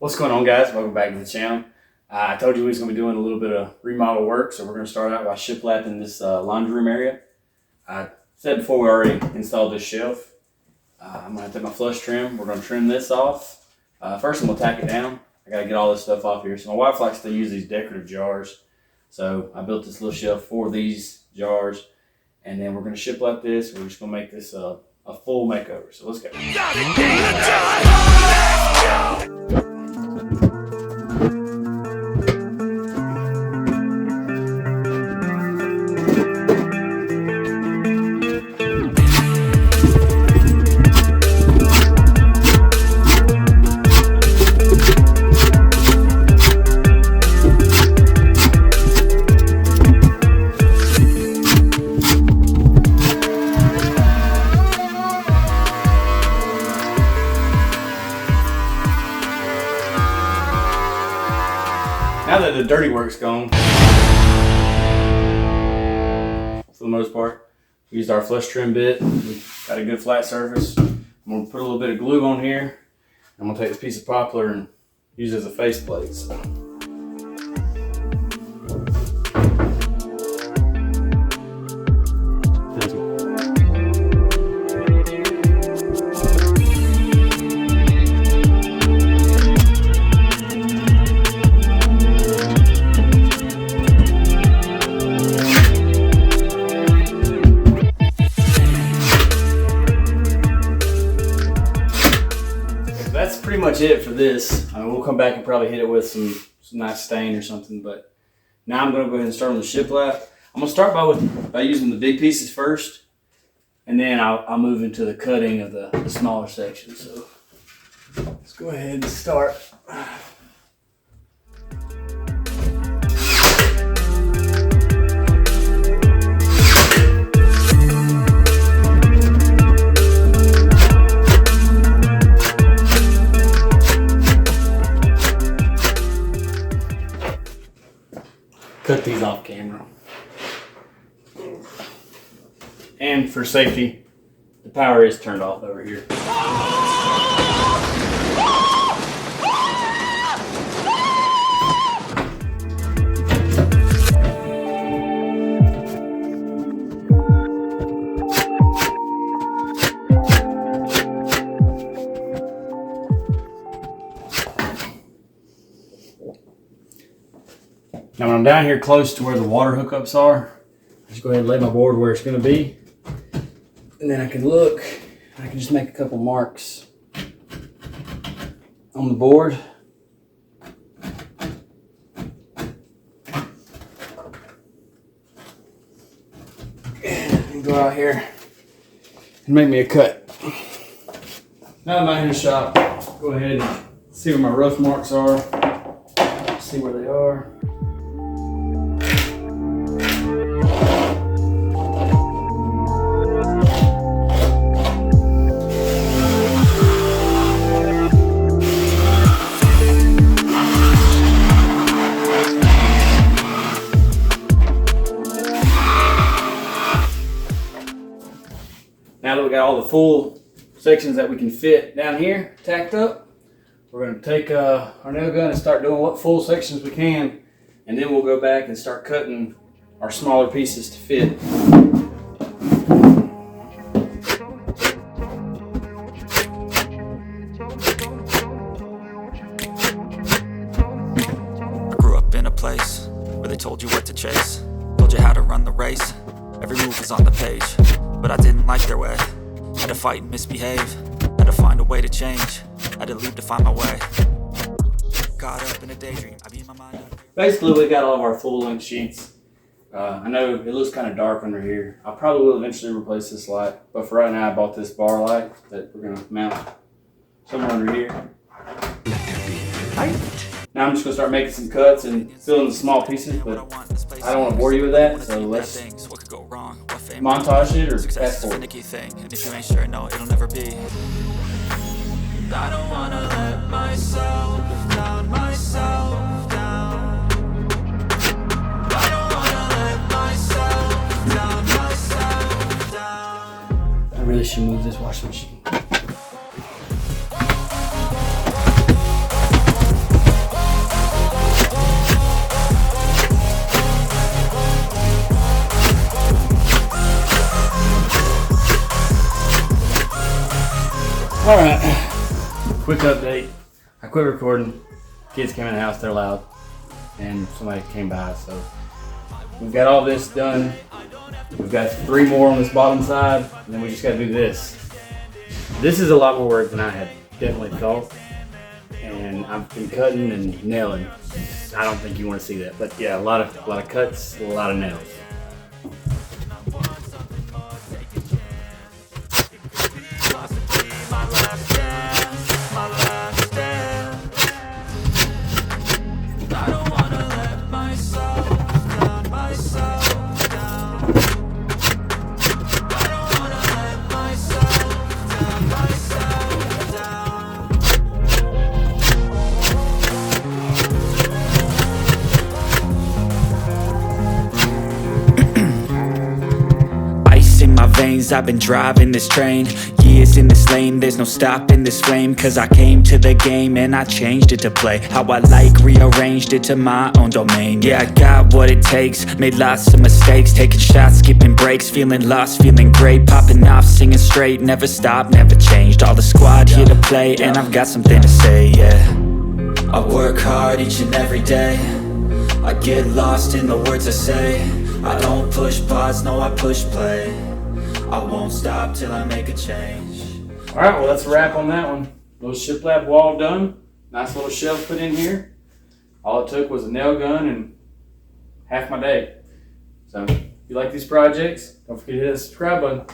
What's going on, guys? Welcome back to the channel. I told you we was going to be doing a little bit of remodel work, so we're going to start out by shiplapping this laundry room area. I said before we already installed this shelf. I'm going to take my flush trim. We're going to trim this off. First I'm going to tack it down. I got to get all this stuff off here. So my wife likes to use these decorative jars. So I built this little shelf for these jars. And then we're going to shiplap this. We're just going to make this a full makeover. So let's go. Now that the dirty work's gone, for the most part, we used our flush trim bit. We got a good flat surface. I'm gonna put a little bit of glue on here. I'm gonna take this piece of poplar and use it as a faceplate. So. That's pretty much it for this. We'll come back and probably hit it with some nice stain or something, but now I'm going to go ahead and start on the shiplap. I'm going to start by using the big pieces first, and then I'll move into the cutting of the smaller sections. So let's go ahead and start. Cut these off camera. And for safety, the power is turned off over here. Now when I'm down here close to where the water hookups are, I just go ahead and lay my board where it's going to be. And then I can look, and I can just make a couple marks on the board. And go out here and make me a cut. Now I'm out here in the shop, go ahead and see where my rough marks are, see where they are. Now that we got all the full sections that we can fit down here tacked up, we're going to take our nail gun and start doing what full sections we can, and then we'll go back and start cutting our smaller pieces to fit. I grew up in a place where they told you what to chase, told you how to run the race. Every move was on the page, but I didn't like their way. Had to fight and misbehave, had to find a way to change, had to leave to find my way. Caught up in a daydream, I beat my mind up. Basically, we got all of our full length sheets. I know it looks kind of dark under here. I probably will eventually replace this light, but for right now I bought this bar light that we're going to mount somewhere under here. Now I'm just going to start making some cuts and filling the small pieces, but I don't want to bore you with that, so let's montage it or fast forward. And if you ain't sure, no, it'll never be. I don't want to let myself down, myself down. I don't want to let myself down, myself down. I really should move this washing machine. All right, quick update. I quit recording. Kids came in the house, they're loud, and somebody came by. So we've got all this done. We've got 3 more on this bottom side, and then we just got to do this. This is a lot more work than I had definitely thought, and I've been cutting and nailing. I don't think you want to see that, but yeah, a lot of cuts, a lot of nails. Veins, I've been driving this train, years in this lane, there's no stopping this flame, cause I came to the game and I changed it to play how I like, rearranged it to my own domain. Yeah, I got what it takes, made lots of mistakes, taking shots, skipping breaks, feeling lost, feeling great, popping off, singing straight, never stopped, never changed, all the squad here to play, and I've got something to say, yeah. I work hard each and every day, I get lost in the words I say, I don't push pause, no I push play, I won't stop till I make a change. All right, well, that's a wrap on that one. Little shiplap wall done. Nice little shelf put in here. All it took was a nail gun and half my day. So if you like these projects, don't forget to hit the subscribe button.